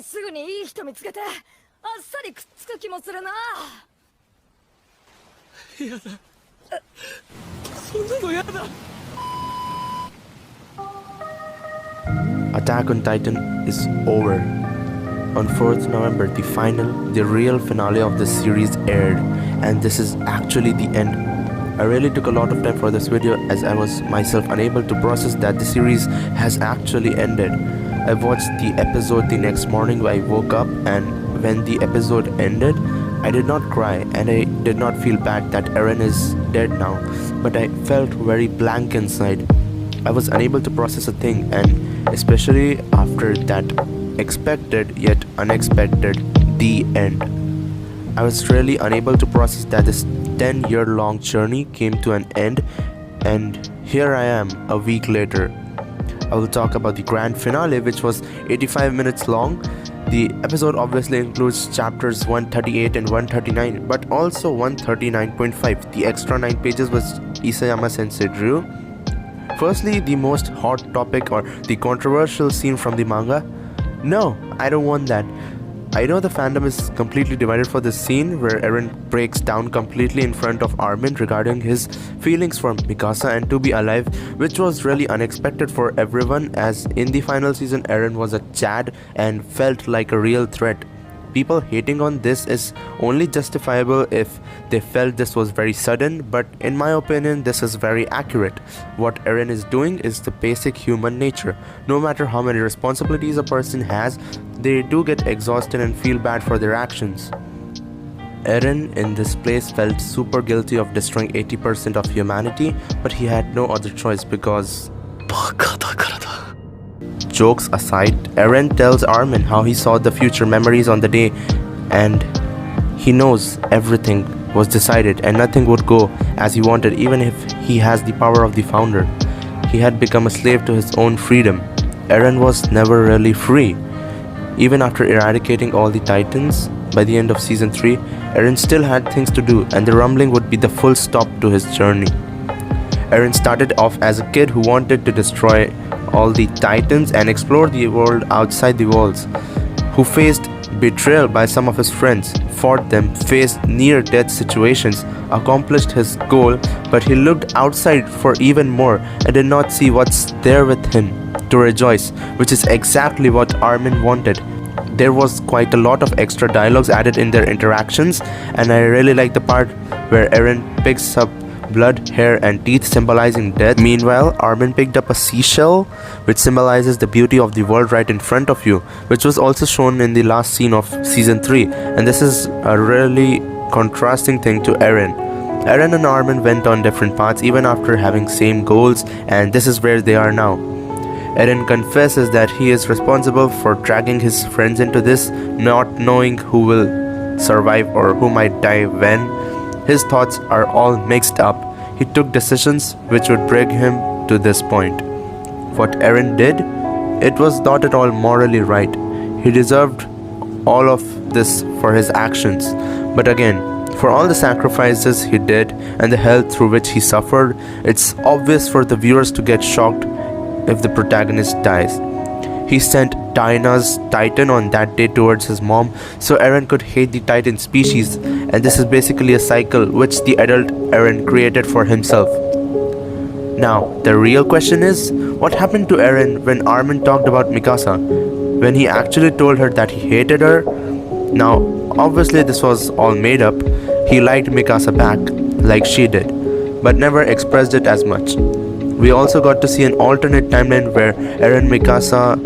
すぐにいい人見つけてあっさりくっつく気もするな。やだ、そんなのやだ。 Attack on Titan is over. On 4th November, the real finale of the series aired, and this is actually the end. I really took a lot of time for this video as I was myself unable to process that the series has actually ended. I watched the episode the next morning when I woke up, and when the episode ended, I did not cry and I did not feel bad that Eren is dead now, but I felt very blank inside. I was unable to process a thing, and especially after that expected yet unexpected the end. I was really unable to process that this 10-year-long journey came to an end, and here I am a week later. I will talk about the grand finale, which was 85 minutes long. The episode obviously includes chapters 138 and 139, but also 139.5. The extra 9 pages which Isayama Sensei drew. Firstly, the most hot topic or the controversial scene from the manga. No, I don't want that. I know the fandom is completely divided for this scene where Eren breaks down completely in front of Armin regarding his feelings for Mikasa and to be alive, which was really unexpected for everyone, as in the final season Eren was a Chad and felt like a real threat. People hating on this is only justifiable if they felt this was very sudden, but in my opinion this is very accurate. What Eren is doing is the basic human nature. No matter how many responsibilities a person has, they do get exhausted and feel bad for their actions. Eren in this place felt super guilty of destroying 80% of humanity, but he had no other choice because... Jokes aside, Eren tells Armin how he saw the future memories on the day, and he knows everything was decided and nothing would go as he wanted, even if he has the power of the founder. He had become a slave to his own freedom. Eren was never really free. Even after eradicating all the Titans, by the end of season 3, Eren still had things to do, and the rumbling would be the full stop to his journey. Eren started off as a kid who wanted to destroy all the Titans and explore the world outside the walls, who faced betrayal by some of his friends, fought them, faced near-death situations, accomplished his goal, but he looked outside for even more and did not see what's there with him to rejoice, which is exactly what Armin wanted. There was quite a lot of extra dialogues added in their interactions, and I really like the part where Eren picks up blood, hair and teeth symbolizing death. Meanwhile, Armin picked up a seashell which symbolizes the beauty of the world right in front of you, which was also shown in the last scene of season 3, and this is a really contrasting thing to Eren. Eren and Armin went on different paths even after having same goals, and this is where they are now. Eren confesses that he is responsible for dragging his friends into this, not knowing who will survive or who might die when. His thoughts are all mixed up. He took decisions which would bring him to this point. What Eren did, it was not at all morally right. He deserved all of this for his actions. But again, for all the sacrifices he did and the hell through which he suffered, it's obvious for the viewers to get shocked if the protagonist dies. He sent Dyna's Titan on that day towards his mom, so Eren could hate the Titan species, and this is basically a cycle which the adult Eren created for himself. Now, the real question is, what happened to Eren when Armin talked about Mikasa? When he actually told her that he hated her? Now, obviously this was all made up. He liked Mikasa back, like she did, but never expressed it as much. We also got to see an alternate timeline where Eren and Mikasa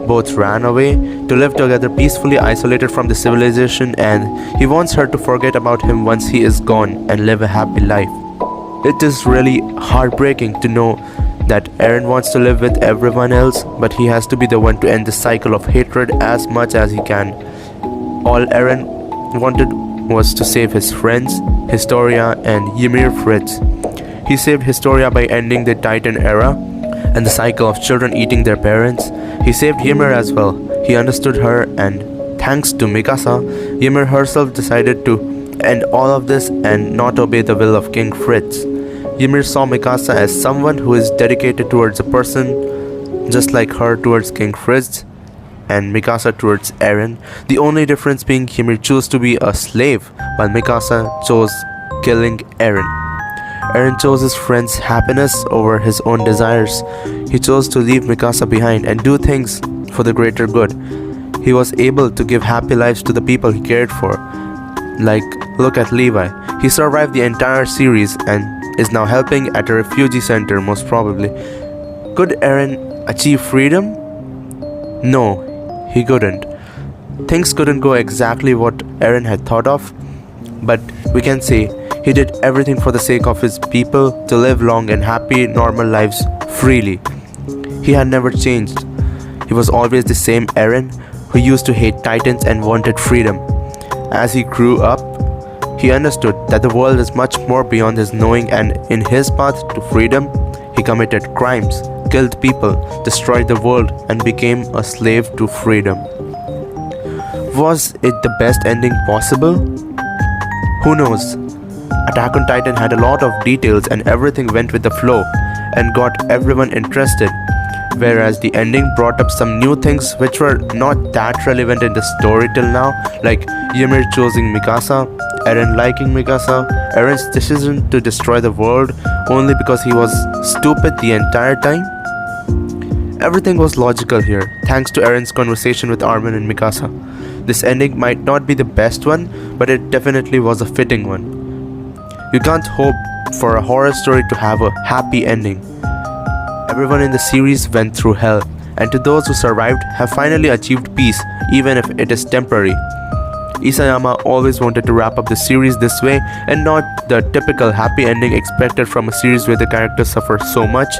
both ran away to live together peacefully, isolated from the civilization, and he wants her to forget about him once he is gone and live a happy life. It is really heartbreaking to know that Eren wants to live with everyone else, but he has to be the one to end the cycle of hatred as much as he can. All Eren wanted was to save his friends, Historia and Ymir Fritz. He saved Historia by ending the Titan era and the cycle of children eating their parents. He saved Ymir as well. He understood her, and thanks to Mikasa, Ymir herself decided to end all of this and not obey the will of King Fritz. Ymir saw Mikasa as someone who is dedicated towards a person just like her towards King Fritz, and Mikasa towards Eren, the only difference being Ymir chose to be a slave while Mikasa chose killing Eren. Eren chose his friend's happiness over his own desires. He chose to leave Mikasa behind and do things for the greater good. He was able to give happy lives to the people he cared for. Like, look at Levi. He survived the entire series and is now helping at a refugee center most probably. Could Eren achieve freedom? No, he couldn't. Things couldn't go exactly what Eren had thought of, but we can say he did everything for the sake of his people to live long and happy normal lives freely. He had never changed. He was always the same Eren who used to hate titans and wanted freedom. As he grew up, he understood that the world is much more beyond his knowing, and in his path to freedom, he committed crimes, killed people, destroyed the world, and became a slave to freedom. Was it the best ending possible? Who knows? Attack on Titan had a lot of details and everything went with the flow and got everyone interested, whereas the ending brought up some new things which were not that relevant in the story till now, like Ymir choosing Mikasa, Eren liking Mikasa, Eren's decision to destroy the world only because he was stupid the entire time. Everything was logical here, thanks to Eren's conversation with Armin and Mikasa. This ending might not be the best one, but it definitely was a fitting one. You can't hope for a horror story to have a happy ending. Everyone in the series went through hell, and to those who survived have finally achieved peace, even if it is temporary. Isayama always wanted to wrap up the series this way and not the typical happy ending expected from a series where the characters suffer so much,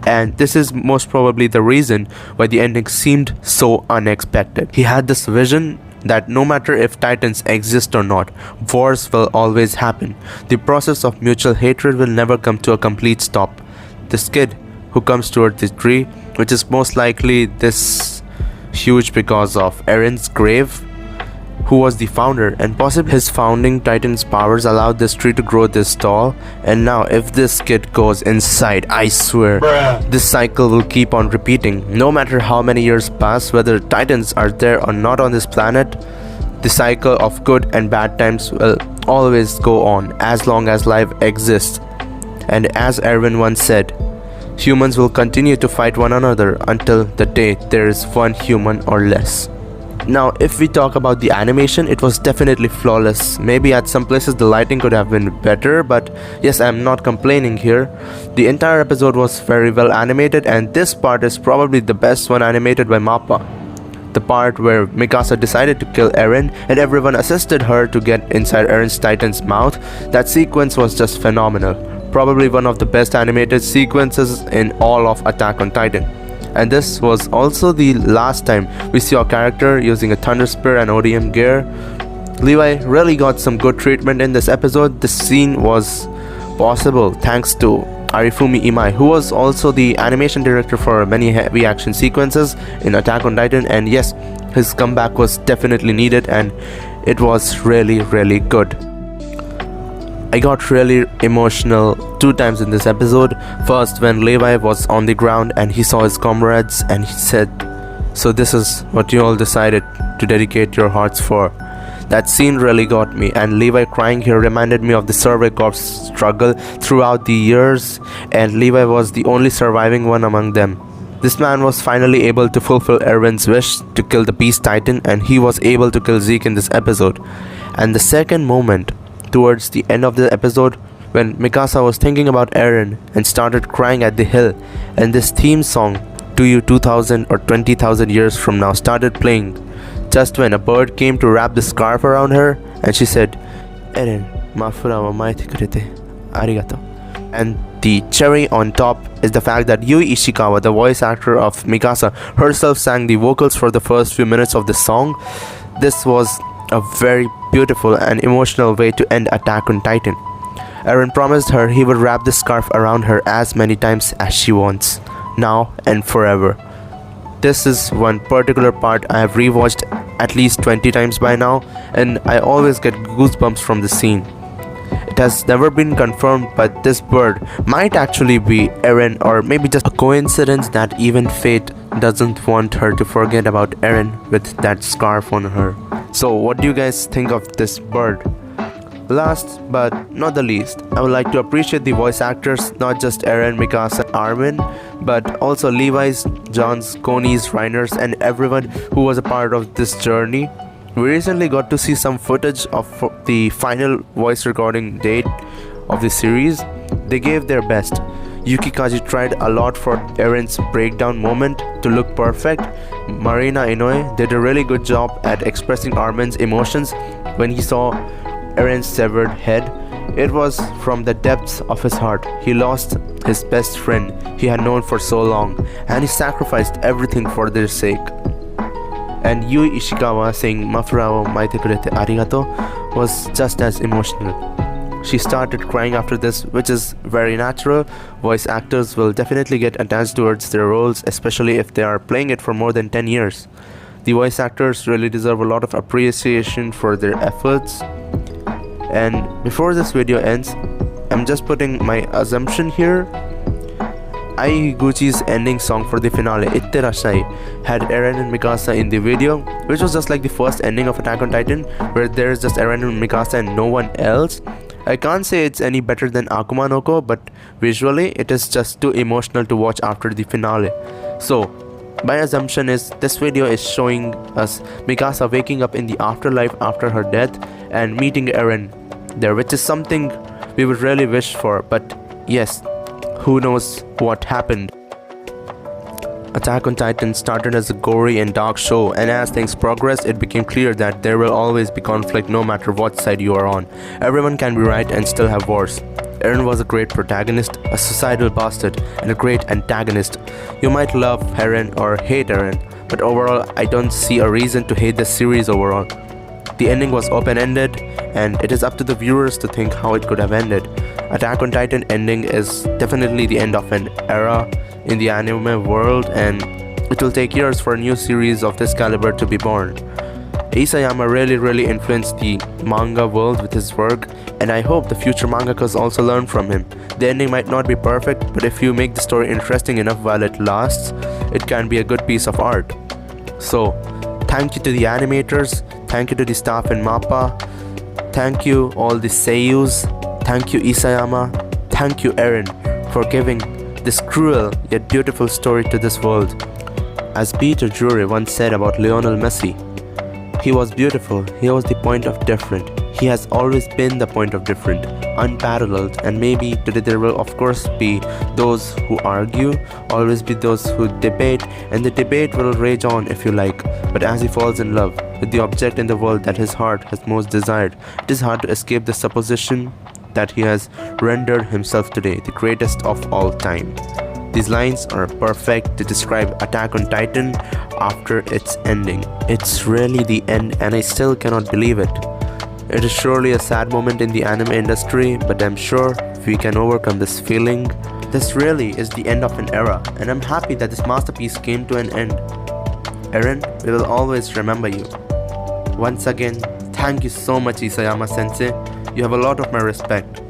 and this is most probably the reason why the ending seemed so unexpected. He had this vision that no matter if titans exist or not, wars will always happen. The process of mutual hatred will never come to a complete stop. This kid who comes towards the tree, which is most likely this huge because of Eren's grave, who was the founder, and possibly his founding titan's powers allowed this tree to grow this tall. And now if this kid goes inside, I swear this cycle will keep on repeating. No matter how many years pass, whether titans are there or not on this planet, the cycle of good and bad times will always go on as long as life exists. And as Erwin once said, humans will continue to fight one another until the day there is one human or less. Now, if we talk about the animation, it was definitely flawless. Maybe at some places the lighting could have been better, but yes, I'm not complaining here. The entire episode was very well animated, and this part is probably the best one animated by MAPPA. The part where Mikasa decided to kill Eren and everyone assisted her to get inside Eren's titan's mouth, that sequence was just phenomenal. Probably one of the best animated sequences in all of Attack on Titan. And this was also the last time we see our character using a Thunder Spear and ODM gear. Levi really got some good treatment in this episode. This scene was possible thanks to Arifumi Imai, who was also the animation director for many heavy action sequences in Attack on Titan, and yes, his comeback was definitely needed and it was really good. I got really emotional 2 times in this episode. First, when Levi was on the ground and he saw his comrades and he said, "So this is what you all decided to dedicate your hearts for." That scene really got me, and Levi crying here reminded me of the Survey Corps struggle throughout the years, and Levi was the only surviving one among them. This man was finally able to fulfill Erwin's wish to kill the Beast Titan, and he was able to kill Zeke in this episode. And the second moment, towards the end of the episode, when Mikasa was thinking about Eren and started crying at the hill, and this theme song, "To You 2000 or 20,000 years from now," started playing, just when a bird came to wrap the scarf around her, and she said, "Eren, mafura wa maite kurete, arigato." And the cherry on top is the fact that Yui Ishikawa, the voice actor of Mikasa, herself sang the vocals for the first few minutes of the song. This was a very beautiful and emotional way to end Attack on Titan. Eren promised her he would wrap the scarf around her as many times as she wants, now and forever. This is one particular part I have rewatched at least 20 times by now, and I always get goosebumps from the scene. It has never been confirmed, but this bird might actually be Eren, or maybe just a coincidence that even fate doesn't want her to forget about Eren with that scarf on her. So what do you guys think of this bird? Last but not the least, I would like to appreciate the voice actors, not just Eren, Mikasa, Armin, but also Levi's, John's, Coney's, Reiner's, and everyone who was a part of this journey. We recently got to see some footage of the final voice recording date of the series. They gave their best. Yuki Kaji tried a lot for Eren's breakdown moment to look perfect. Marina Inoue did a really good job at expressing Armin's emotions when he saw Eren's severed head. It was from the depths of his heart. He lost his best friend he had known for so long, and he sacrificed everything for their sake. And Yui Ishikawa saying Mafura wo maite kurete arigato was just as emotional. She started crying after this, which is very natural. Voice actors will definitely get attached towards their roles, especially if they are playing it for more than 10 years. The voice actors really deserve a lot of appreciation for their efforts. And before this video ends, I'm just putting my assumption here. Ai Higuchi's ending song for the finale, Itterashai, had Eren and Mikasa in the video, which was just like the first ending of Attack on Titan, where there's just Eren and Mikasa and no one else. I can't say it's any better than Akuma no Ko, but visually it is just too emotional to watch after the finale. So, my assumption is this video is showing us Mikasa waking up in the afterlife after her death and meeting Eren there, which is something we would really wish for, but yes, who knows what happened. Attack on Titan started as a gory and dark show, and as things progressed, it became clear that there will always be conflict no matter what side you are on. Everyone can be right and still have wars. Eren was a great protagonist, a suicidal bastard, and a great antagonist. You might love Eren or hate Eren, but overall, I don't see a reason to hate this series overall. The ending was open-ended, and it is up to the viewers to think how it could have ended. Attack on Titan ending is definitely the end of an era in the anime world, and it will take years for a new series of this caliber to be born. Isayama really influenced the manga world with his work, and I hope the future mangakas also learn from him. The ending might not be perfect, but if you make the story interesting enough while it lasts, it can be a good piece of art. So, thank you to the animators, thank you to the staff in MAPPA, thank you all the seiyus, thank you Isayama, thank you Eren for giving this cruel yet beautiful story to this world. As Peter Drury once said about Lionel Messi, he was beautiful, he was the point of different. He has always been the point of different, unparalleled, and maybe today there will of course be those who argue, always be those who debate, and the debate will rage on if you like. But as he falls in love with the object in the world that his heart has most desired, it is hard to escape the supposition that he has rendered himself today the greatest of all time. These lines are perfect to describe Attack on Titan after its ending. It's really the end, and I still cannot believe it. It is surely a sad moment in the anime industry, but I'm sure we can overcome this feeling. This really is the end of an era, and I'm happy that this masterpiece came to an end. Eren, we will always remember you. Once again, thank you so much Isayama sensei. You have a lot of my respect.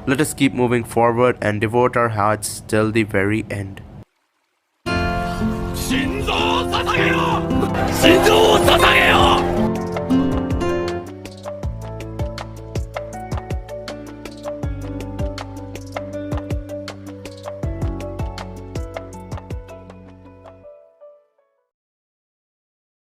Let us keep moving forward and devote our hearts till the very end. 心臓を捧げろ心臓を